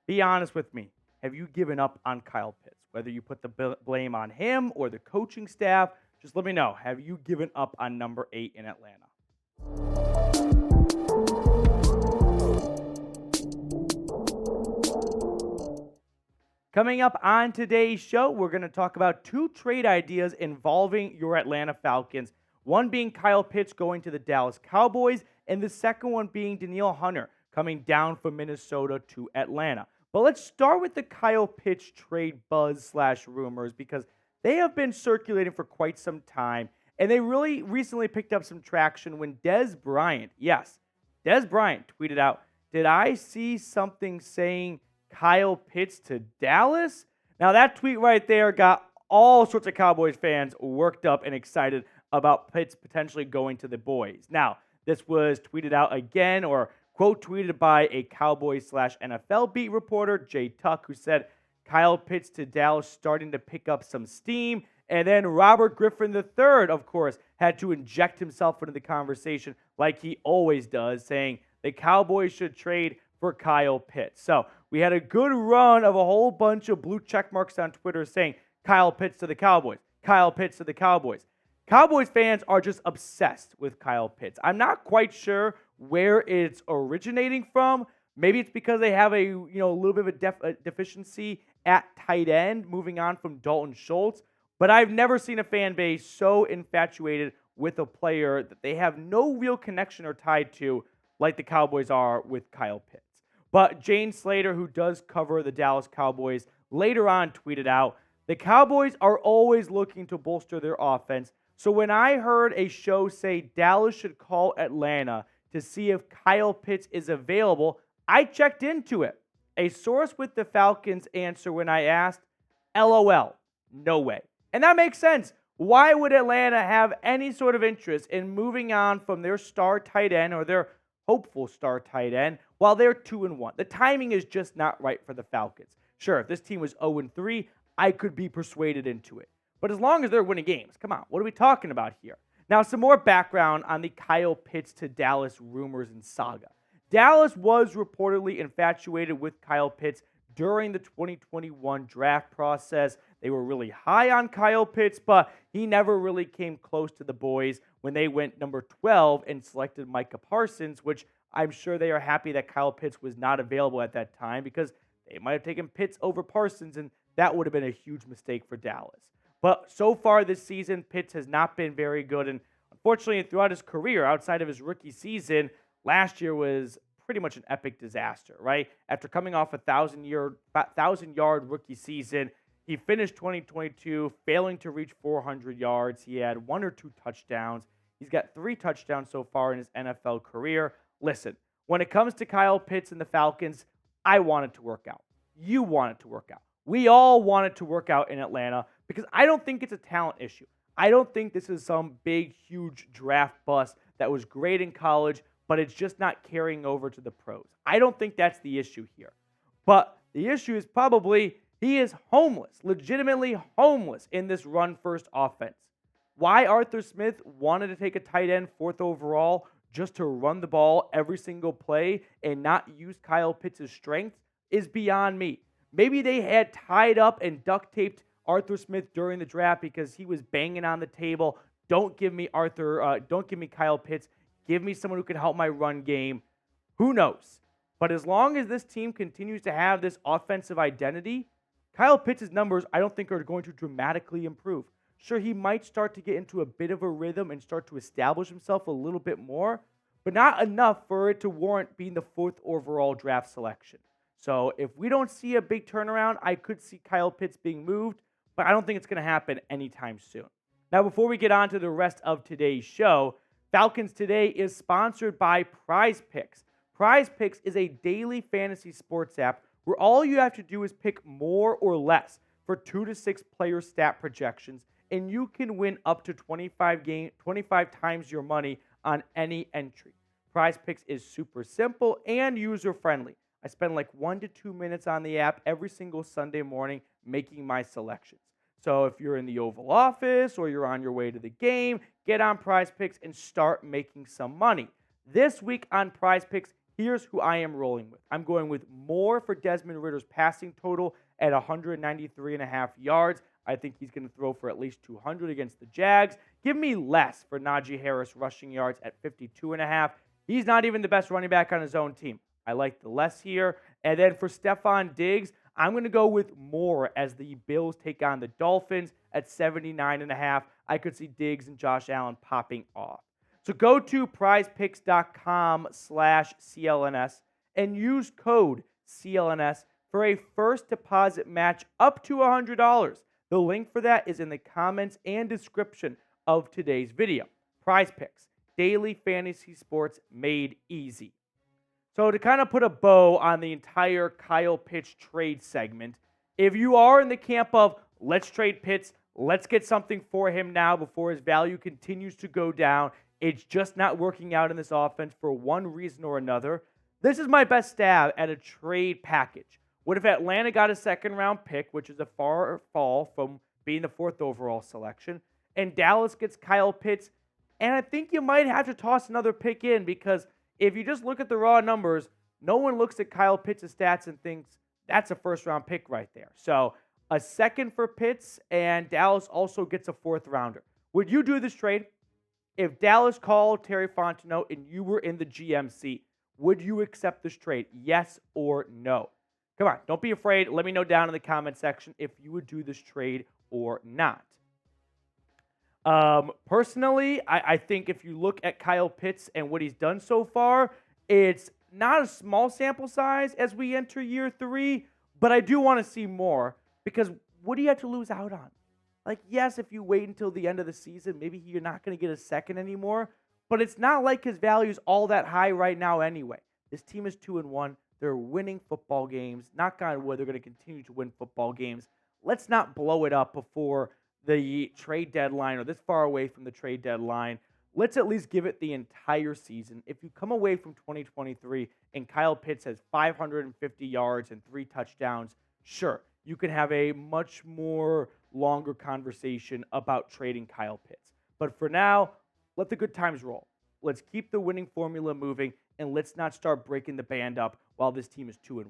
Be honest with me. Have you given up on Kyle Pitts? Whether you put the blame on him or the coaching staff, just let me know. Have you given up on number 8 in Atlanta? Coming up on today's show, we're going to talk about 2 trade ideas involving your Atlanta Falcons. One being Kyle Pitts going to the Dallas Cowboys, and the second one being Danielle Hunter coming down from Minnesota to Atlanta. But let's start with the Kyle Pitts trade buzz slash rumors because they have been circulating for quite some time, and they really recently picked up some traction when Dez Bryant, yes, Dez Bryant tweeted out, "Did I see something saying Kyle Pitts to Dallas?" Now, that tweet right there got all sorts of Cowboys fans worked up and excited about Pitts potentially going to the boys. Now, this was tweeted out again or quote tweeted by a Cowboys slash NFL beat reporter, Jay Tuck, who said Kyle Pitts to Dallas starting to pick up some steam. And then Robert Griffin III, of course, had to inject himself into the conversation like he always does, saying the Cowboys should trade for Kyle Pitts. So we had a good run of a whole bunch of blue check marks on Twitter saying Kyle Pitts to the Cowboys, Kyle Pitts to the Cowboys. Cowboys fans are just obsessed with Kyle Pitts. I'm not quite sure where it's originating from. Maybe it's because they have a little bit of a deficiency at tight end, moving on from Dalton Schultz. But I've never seen a fan base so infatuated with a player that they have no real connection or tie to like the Cowboys are with Kyle Pitts. But Jane Slater, who does cover the Dallas Cowboys, later on tweeted out, the Cowboys are always looking to bolster their offense. So when I heard a show say Dallas should call Atlanta to see if Kyle Pitts is available, I checked into it. A source with the Falcons answered when I asked, LOL, no way. And that makes sense. Why would Atlanta have any sort of interest in moving on from their star tight end or their hopeful star tight end while they're 2-1? The timing is just not right for the Falcons. Sure, if this team was 0-3, I could be persuaded into it. But as long as they're winning games, come on, what are we talking about here? Now, some more background on the Kyle Pitts to Dallas rumors and saga. Dallas was reportedly infatuated with Kyle Pitts during the 2021 draft process. They were really high on Kyle Pitts, but he never really came close to the boys when they went number 12 and selected Micah Parsons, which I'm sure they are happy that Kyle Pitts was not available at that time because they might have taken Pitts over Parsons, and that would have been a huge mistake for Dallas. But so far this season, Pitts has not been very good. And unfortunately, throughout his career, outside of his rookie season, last year was pretty much an epic disaster, right? After coming off a 1,000-yard rookie season, he finished 2022 failing to reach 400 yards. He had 1 or 2 touchdowns. He's got 3 touchdowns so far in his NFL career. Listen, when it comes to Kyle Pitts and the Falcons, I want it to work out. You want it to work out. We all want it to work out in Atlanta because I don't think it's a talent issue. I don't think this is some big, huge draft bust that was great in college, but it's just not carrying over to the pros. I don't think that's the issue here. But the issue is probably he is homeless, legitimately homeless in this run-first offense. Why Arthur Smith wanted to take a tight end 4th overall just to run the ball every single play and not use Kyle Pitts' strengths is beyond me. Maybe they had tied up and duct taped Arthur Smith during the draft because he was banging on the table. Don't give me Kyle Pitts. Give me someone who can help my run game. Who knows? But as long as this team continues to have this offensive identity, Kyle Pitts' numbers I don't think are going to dramatically improve. Sure, he might start to get into a bit of a rhythm and start to establish himself a little bit more, but not enough for it to warrant being the 4th overall draft selection. So if we don't see a big turnaround, I could see Kyle Pitts being moved, but I don't think it's going to happen anytime soon. Now, before we get on to the rest of today's show, Falcons Today is sponsored by Prize Picks. Prize Picks is a daily fantasy sports app where all you have to do is pick more or less for 2 to 6 player stat projections, and you can win up to 25 times your money on any entry. Prize Picks is super simple and user-friendly. I spend like 1 to 2 minutes on the app every single Sunday morning making my selections. So if you're in the Oval Office or you're on your way to the game, get on Prize Picks and start making some money. This week on Prize Picks, Here's who I am rolling with. I'm going with more for Desmond Ritter's passing total at 193.5 yards. I think he's going to throw for at least 200 against the Jags. Give me less for Najee Harris rushing yards at 52.5. He's not even the best running back on his own team. I like the less here. And then for Stephon Diggs, I'm going to go with more as the Bills take on the Dolphins at 79.5. I could see Diggs and Josh Allen popping off. So go to prizepicks.com/CLNS and use code CLNS for a first deposit match up to $100. The link for that is in the comments and description of today's video. Prize Picks, daily fantasy sports made easy. So to kind of put a bow on the entire Kyle Pitts trade segment, if you are in the camp of let's trade Pitts, let's get something for him now before his value continues to go down, it's just not working out in this offense for one reason or another, this is my best stab at a trade package. What if Atlanta got a second-round pick, which is a far fall from being the 4th overall selection, and Dallas gets Kyle Pitts, and I think you might have to toss another pick in because if you just look at the raw numbers, no one looks at Kyle Pitts' stats and thinks that's a first-round pick right there. So a second for Pitts, and Dallas also gets a 4th rounder. Would you do this trade? If Dallas called Terry Fontenot and you were in the GM seat, would you accept this trade? Yes or no? Come on, don't be afraid. Let me know down in the comment section if you would do this trade or not. Personally, I think if you look at Kyle Pitts and what he's done so far, it's not a small sample size as we enter year 3, but I do want to see more because what do you have to lose out on? Like, yes, if you wait until the end of the season, maybe you're not going to get a second anymore, but it's not like his value is all that high right now anyway. This team is 2-1. They're winning football games. Knock on wood, they're going to continue to win football games. Let's not blow it up before the trade deadline or this far away from the trade deadline. Let's at least give it the entire season. If you come away from 2023 and Kyle Pitts has 550 yards and 3 touchdowns, sure, you can have a much more longer conversation about trading Kyle Pitts. But for now, let the good times roll. Let's keep the winning formula moving, and let's not start breaking the band up while this team is 2-1.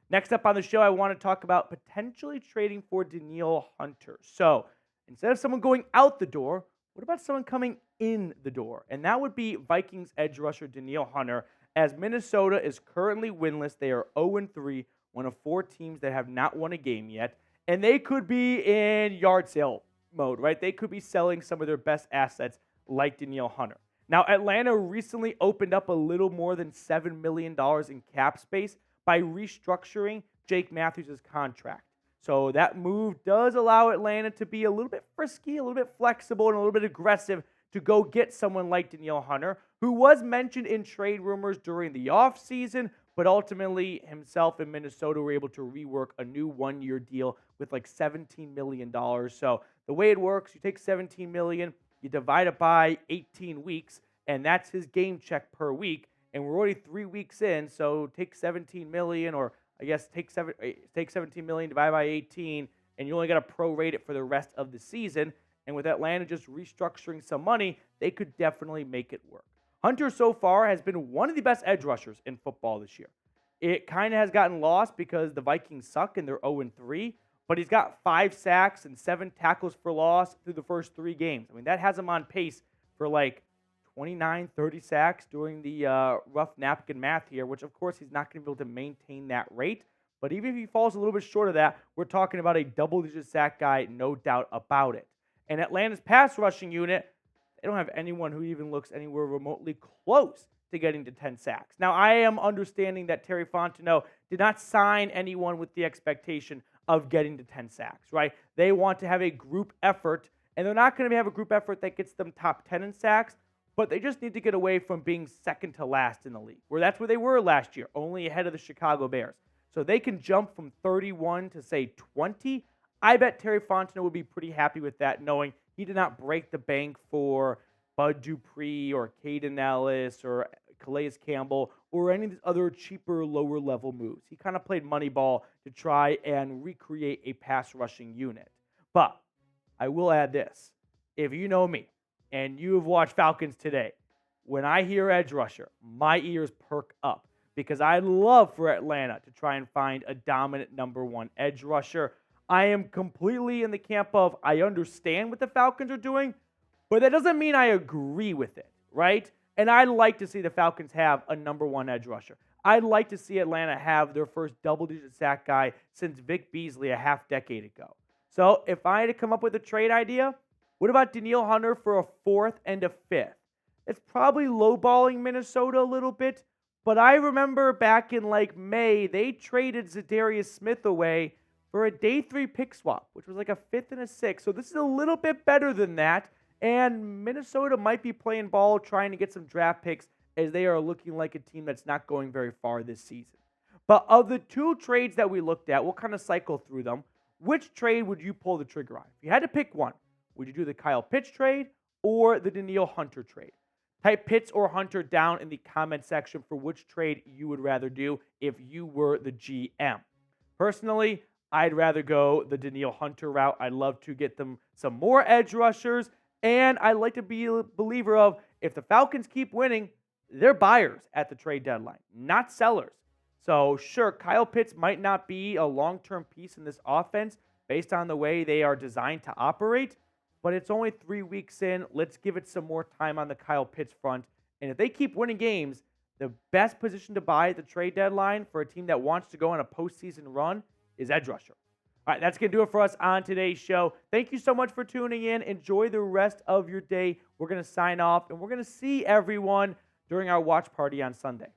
Next up on the show, I want to talk about potentially trading for Danielle Hunter. So instead of someone going out the door, what about someone coming in the door? And that would be Vikings edge rusher Danielle Hunter. As Minnesota is currently winless, they are 0-3, one of 4 teams that have not won a game yet. And they could be in yard sale mode, right? They could be selling some of their best assets like Danielle Hunter. Now, Atlanta recently opened up a little more than $7 million in cap space by restructuring Jake Matthews' contract. So that move does allow Atlanta to be a little bit frisky, a little bit flexible, and a little bit aggressive to go get someone like Danielle Hunter, who was mentioned in trade rumors during the offseason, but ultimately himself and Minnesota were able to rework a new 1-year deal with like $17 million. So the way it works, you take $17 million, you divide it by 18 weeks, and that's his game check per week. And we're already 3 weeks in, so take $17 million, or I guess take $17 million divided by 18, and you only got to prorate it for the rest of the season. And with Atlanta just restructuring some money, they could definitely make it work. Hunter so far has been one of the best edge rushers in football this year. It kind of has gotten lost because the Vikings suck and they're 0-3, but he's got 5 sacks and 7 tackles for loss through the first 3 games. I mean, that has him on pace for like 29, 30 sacks during the rough napkin math here, which of course he's not going to be able to maintain that rate. But even if he falls a little bit short of that, we're talking about a double-digit sack guy, no doubt about it. And Atlanta's pass rushing unit, they don't have anyone who even looks anywhere remotely close to getting to 10 sacks. Now, I am understanding that Terry Fontenot did not sign anyone with the expectation of getting to 10 sacks, right? They want to have a group effort, and they're not going to have a group effort that gets them top 10 in sacks, but they just need to get away from being second to last in the league, where that's where they were last year, only ahead of the Chicago Bears. So they can jump from 31 to, say, 20. I bet Terry Fontenot would be pretty happy with that, knowing he did not break the bank for Bud Dupree or Caden Ellis or Calais Campbell or any of these other cheaper, lower-level moves. He kind of played Moneyball to try and recreate a pass-rushing unit. But I will add this. If you know me and you have watched Falcons today, when I hear edge rusher, my ears perk up because I'd love for Atlanta to try and find a dominant number one edge rusher. I am completely in the camp of I understand what the Falcons are doing, but that doesn't mean I agree with it, right? And I'd like to see the Falcons have a number one edge rusher. I'd like to see Atlanta have their first double-digit sack guy since Vic Beasley a half decade ago. So if I had to come up with a trade idea, what about Danielle Hunter for a fourth and a fifth? It's probably lowballing Minnesota a little bit, but I remember back in like May, they traded Zadarius Smith away for a day 3 pick swap, which was like a fifth and a sixth. So this is a little bit better than that. And Minnesota might be playing ball, trying to get some draft picks as they are looking like a team that's not going very far this season. But of the two trades that we looked at, we'll kind of cycle through them. Which trade would you pull the trigger on? If you had to pick one, would you do the Kyle Pitts trade or the Danielle Hunter trade? Type Pitts or Hunter down in the comment section for which trade you would rather do if you were the GM. Personally, I'd rather go the Danielle Hunter route. I'd love to get them some more edge rushers, and I'd like to be a believer of if the Falcons keep winning, they're buyers at the trade deadline, not sellers. So sure, Kyle Pitts might not be a long-term piece in this offense based on the way they are designed to operate, but it's only 3 weeks in. Let's give it some more time on the Kyle Pitts front. And if they keep winning games, the best position to buy at the trade deadline for a team that wants to go on a postseason run is edge rusher. All right, that's going to do it for us on today's show. Thank you so much for tuning in. Enjoy the rest of your day. We're going to sign off, and we're going to see everyone during our watch party on Sunday.